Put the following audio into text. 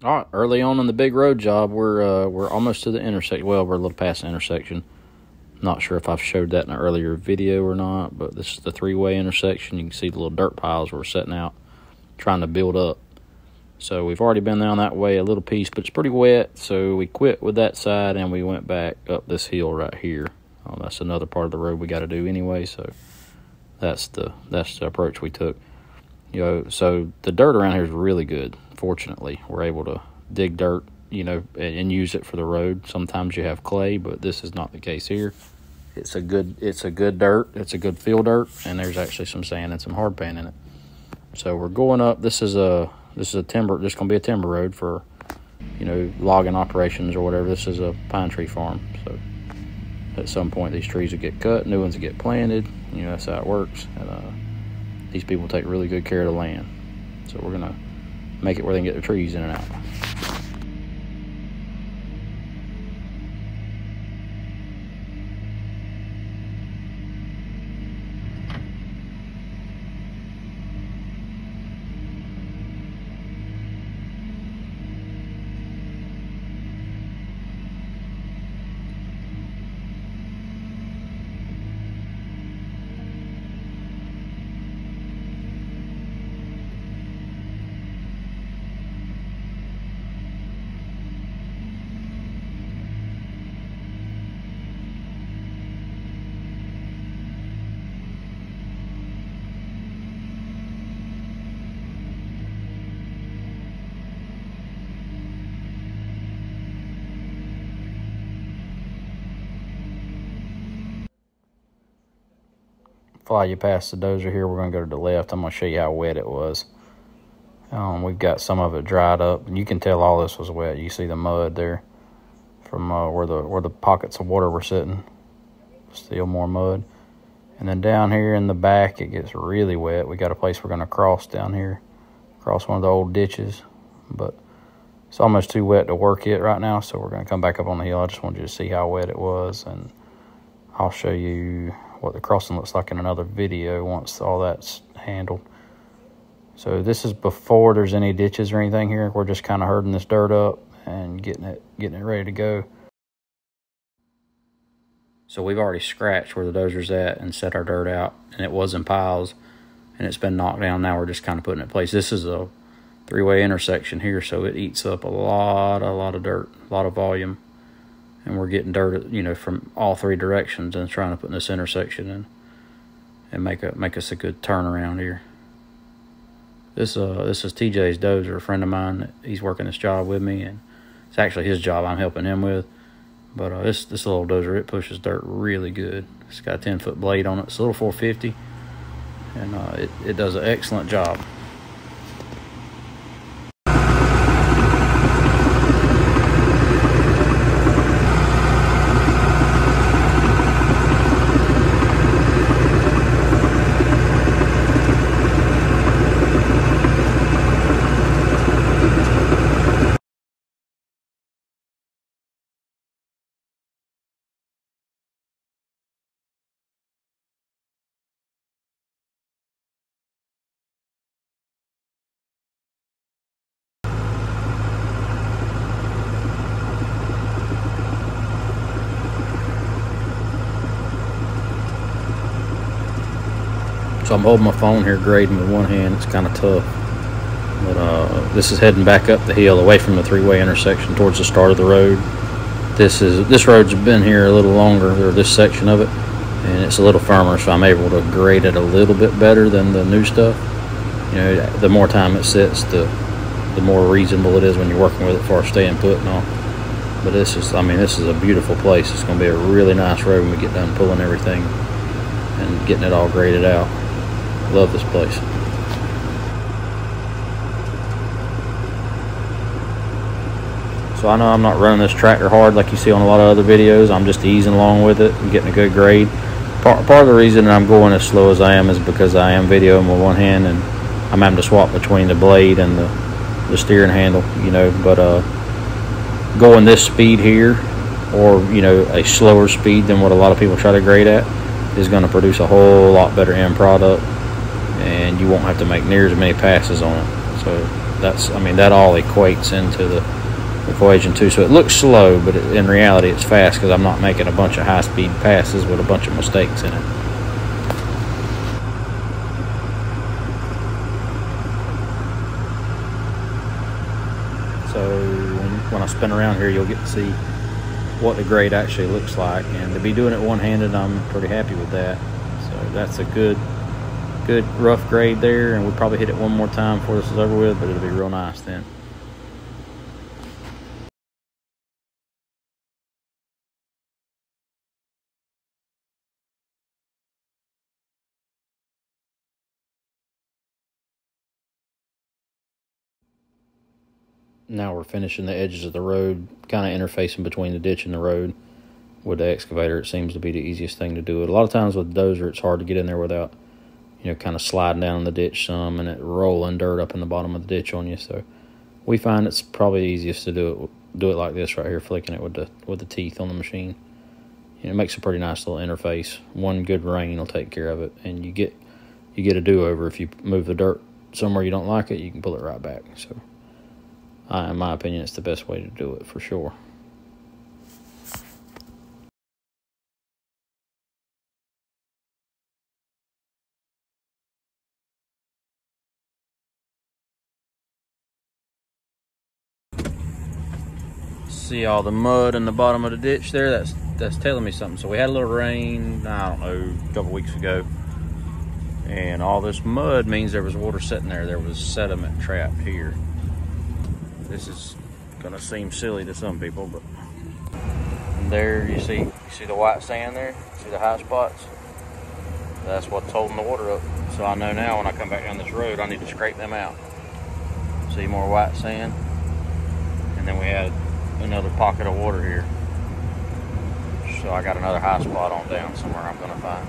All right, early on in the big road job, we're almost to the intersection. Well, we're a little past the intersection. Not sure if I've showed that in an earlier video or not, but this is the three-way intersection. You can see the little dirt piles we're setting out, trying to build up. So we've already been down that way a little piece, but it's pretty wet, so we quit with that side and we went back up this hill right here. That's another part of the road we got to do anyway, so that's the approach we took. So the dirt around here is really good. Fortunately, we're able to dig dirt, and use it for the road. Sometimes you have clay, but this is not the case here. It's a good dirt. It's a good field dirt, and there's actually some sand and some hard pan in it. So we're going up. This is a timber. This is going to be a timber road for, logging operations or whatever. This is a pine tree farm. So at some point, these trees will get cut, new ones will get planted. That's how it works. And these people take really good care of the land. So we're gonna make it where they can get the trees in and out. Fly you past the dozer here, we're going to go to the left. I'm going to show you how wet it was. We've got some of it dried up, and you can tell all this was wet. You see the mud there from where the pockets of water were sitting. Still more mud. And then down here in the back, it gets really wet. We got a place we're going to cross down here, cross one of the old ditches, but it's almost too wet to work it right now, so we're going to come back up on the hill. I just wanted you to see how wet it was, and I'll show you what the crossing looks like in another video once all that's handled. So this is before there's any ditches or anything here. We're just kind of herding this dirt up and getting it ready to go. So we've already scratched where the dozer's at and set our dirt out, and it was in piles and it's been knocked down. Now we're just kind of putting it in place. This is a three-way intersection here, so it eats up a lot of dirt, a lot of volume. And we're getting dirt, from all three directions and trying to put in this intersection and make us a good turnaround here. This is TJ's dozer, a friend of mine. He's working this job with me, and it's actually his job I'm helping him with. But this little dozer, it pushes dirt really good. It's got a 10-foot blade on it. It's a little 450, and it does an excellent job. So I'm holding my phone here grading with one hand. It's kind of tough. But this is heading back up the hill away from the three-way intersection towards the start of the road. This road's been here a little longer, or this section of it, and it's a little firmer, so I'm able to grade it a little bit better than the new stuff. The more time it sits, the more reasonable it is when you're working with it for stay and put and all. But this is a beautiful place. It's going to be a really nice road when we get done pulling everything and getting it all graded out. Love this place. So I know I'm not running this tractor hard like you see on a lot of other videos. I'm just easing along with it and getting a good grade. Part of the reason I'm going as slow as I am is because I am videoing with one hand, and I'm having to swap between the blade and the steering handle, But going this speed here, or a slower speed than what a lot of people try to grade at, is going to produce a whole lot better end product, and you won't have to make near as many passes on it. So that all equates into the equation too. So it looks slow, but in reality it's fast because I'm not making a bunch of high-speed passes with a bunch of mistakes in it. So when I spin around here, you'll get to see what the grade actually looks like, and to be doing it one-handed, I'm pretty happy with that. So that's a good rough grade there, and we'll probably hit it one more time before this is over with, but it'll be real nice then. Now we're finishing the edges of the road, kind of interfacing between the ditch and the road. With the excavator, it seems to be the easiest thing to do it. A lot of times with the dozer, it's hard to get in there without, kind of sliding down the ditch some and it rolling dirt up in the bottom of the ditch on you. So we find it's probably the easiest to do it like this right here, flicking it with the teeth on the machine. It makes a pretty nice little interface. One good rain will take care of it, and you get a do-over. If you move the dirt somewhere you don't like it, you can pull it right back. So in my opinion, it's the best way to do it for sure. See all the mud in the bottom of the ditch there? That's telling me something. So we had a little rain, I don't know, a couple weeks ago, and all this mud means there was water sitting there. There was sediment trapped here. This is gonna seem silly to some people, but there you see the white sand there. See the high spots? That's what's holding the water up. So I know now when I come back down this road, I need to scrape them out. See more white sand, and then we had another pocket of water here. So I got another high spot on down somewhere I'm gonna find.